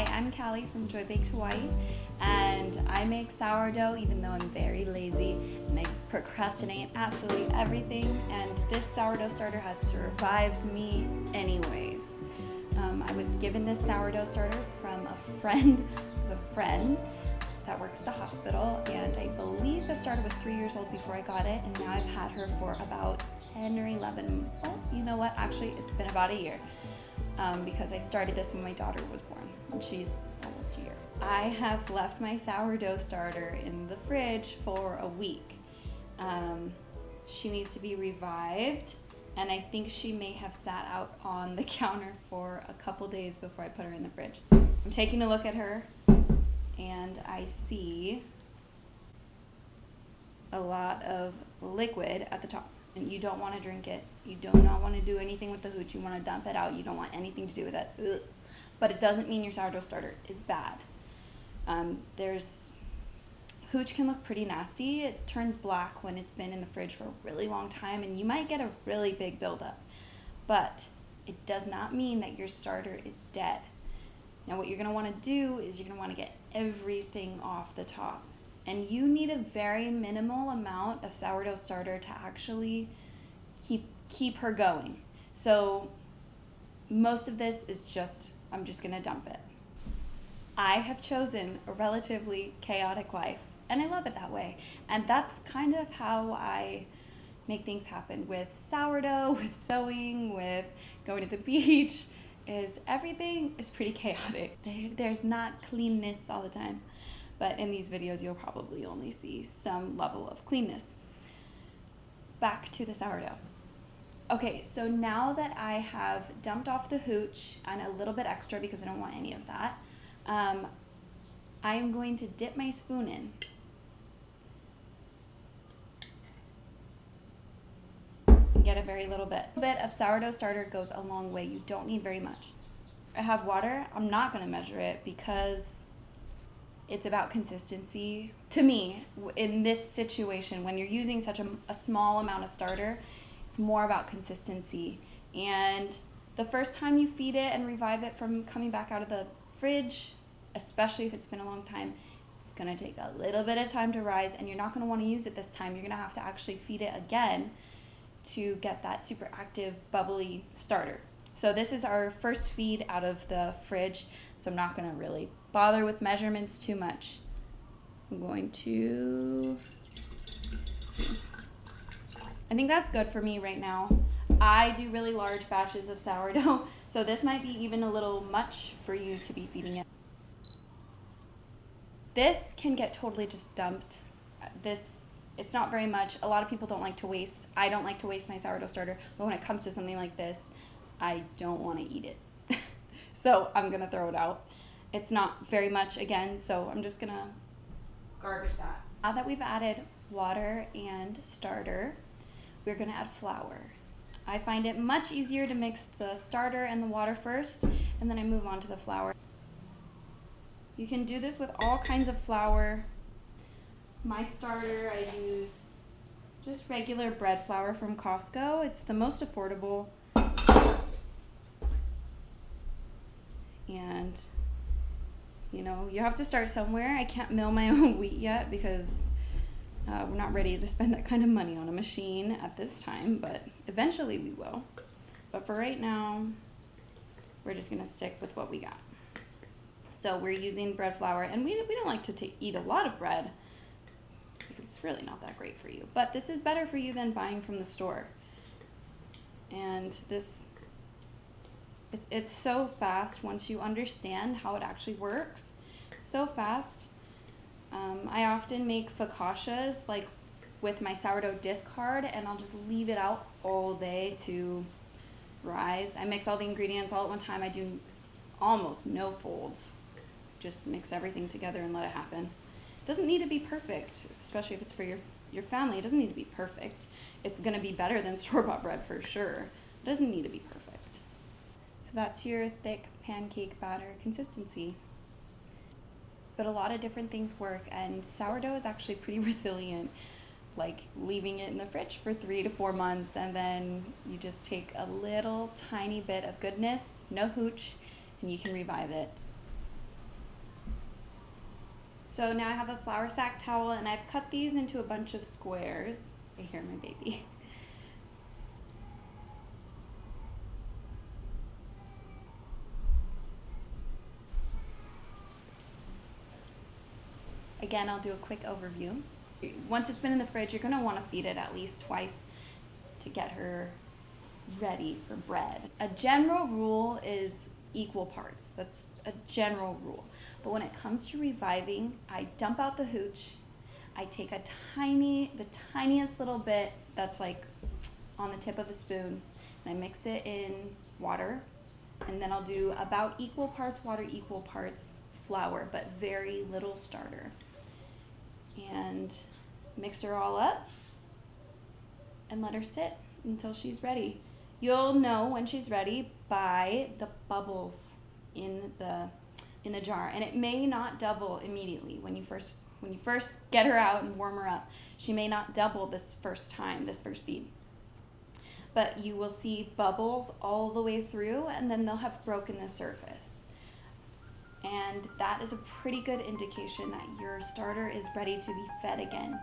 Hi, I'm Callie from Joy Baked Hawaii, and I make sourdough even though I'm very lazy and I procrastinate absolutely everything, and this sourdough starter has survived me anyways. I was given this sourdough starter from a friend of a friend that works at the hospital, and I believe the starter was 3 years old before I got it, and now I've had her for about 10 or 11, well, you know what, actually it's been about a year. Because I started this when my daughter was born, and she's almost a year. I have left my sourdough starter in the fridge for a week. She needs to be revived, and I think she may have sat out on the counter for a couple days before I put her in the fridge. I'm taking a look at her, and I see a lot of liquid at the top. And you don't want to drink it. You do not want to do anything with the hooch. You want to dump it out. You don't want anything to do with it. Ugh. But it doesn't mean your sourdough starter is bad. Hooch can look pretty nasty. It turns black when it's been in the fridge for a really long time, and you might get a really big buildup. But it does not mean that your starter is dead. Now what you're going to want to do is you're going to want to get everything off the top. And you need a very minimal amount of sourdough starter to actually keep her going. So most of this is I'm just gonna dump it. I have chosen a relatively chaotic life, and I love it that way. And that's kind of how I make things happen with sourdough, with sewing, with going to the beach, is everything is pretty chaotic. There's not cleanness all the time. But in these videos, you'll probably only see some level of cleanness. Back to the sourdough. Okay, so now that I have dumped off the hooch and a little bit extra because I don't want any of that, I am going to dip my spoon in. And get a very little bit. A bit of sourdough starter goes a long way. You don't need very much. I have water. I'm not going to measure it because it's about consistency. To me, in this situation, when you're using such a small amount of starter, it's more about consistency. And the first time you feed it and revive it from coming back out of the fridge, especially if it's been a long time, it's gonna take a little bit of time to rise, and you're not gonna wanna use it this time. You're gonna have to actually feed it again to get that super active, bubbly starter. So this is our first feed out of the fridge, so I'm not gonna really bother with measurements too much. I'm going to see. I think that's good for me right now. I do really large batches of sourdough, so this might be even a little much for you to be feeding it. This can get totally just dumped. It's not very much. A lot of people don't like to waste. I don't like to waste my sourdough starter, but when it comes to something like this, I don't want to eat it. So I'm gonna throw it out. It's not very much again, so I'm just gonna garbage that. Now that we've added water and starter, we're gonna add flour. I find it much easier to mix the starter and the water first, and then I move on to the flour. You can do this with all kinds of flour. My starter, I use just regular bread flour from Costco. It's the most affordable. And you know, you have to start somewhere. I can't mill my own wheat yet because we're not ready to spend that kind of money on a machine at this time, but eventually we will. But for right now, we're just gonna stick with what we got. So we're using bread flour, and we don't like to eat a lot of bread because it's really not that great for you. But this is better for you than buying from the store. And it's so fast once you understand how it actually works. So fast. I often make focaccias like with my sourdough discard, and I'll just leave it out all day to rise. I mix all the ingredients all at one time. I do almost no folds. Just mix everything together and let it happen. It doesn't need to be perfect, especially if it's for your family. It doesn't need to be perfect. It's gonna be better than store-bought bread for sure. It doesn't need to be perfect. So that's your thick pancake batter consistency. But a lot of different things work, and sourdough is actually pretty resilient. Like leaving it in the fridge for 3 to 4 months, and then you just take a little tiny bit of goodness, no hooch, and you can revive it. So now I have a flour sack towel, and I've cut these into a bunch of squares. I hear my baby. Again, I'll do a quick overview. Once it's been in the fridge, you're gonna wanna feed it at least twice to get her ready for bread. A general rule is equal parts. That's a general rule. But when it comes to reviving, I dump out the hooch. I take the tiniest little bit that's like on the tip of a spoon, and I mix it in water. And then I'll do about equal parts water, equal parts flour, but very little starter. And mix her all up and let her sit until she's ready. You'll know when she's ready by the bubbles in the jar, and it may not double immediately when you first get her out and warm her up. She may not double this first feed, but you will see bubbles all the way through, and then they'll have broken the surface. And that is a pretty good indication that your starter is ready to be fed again.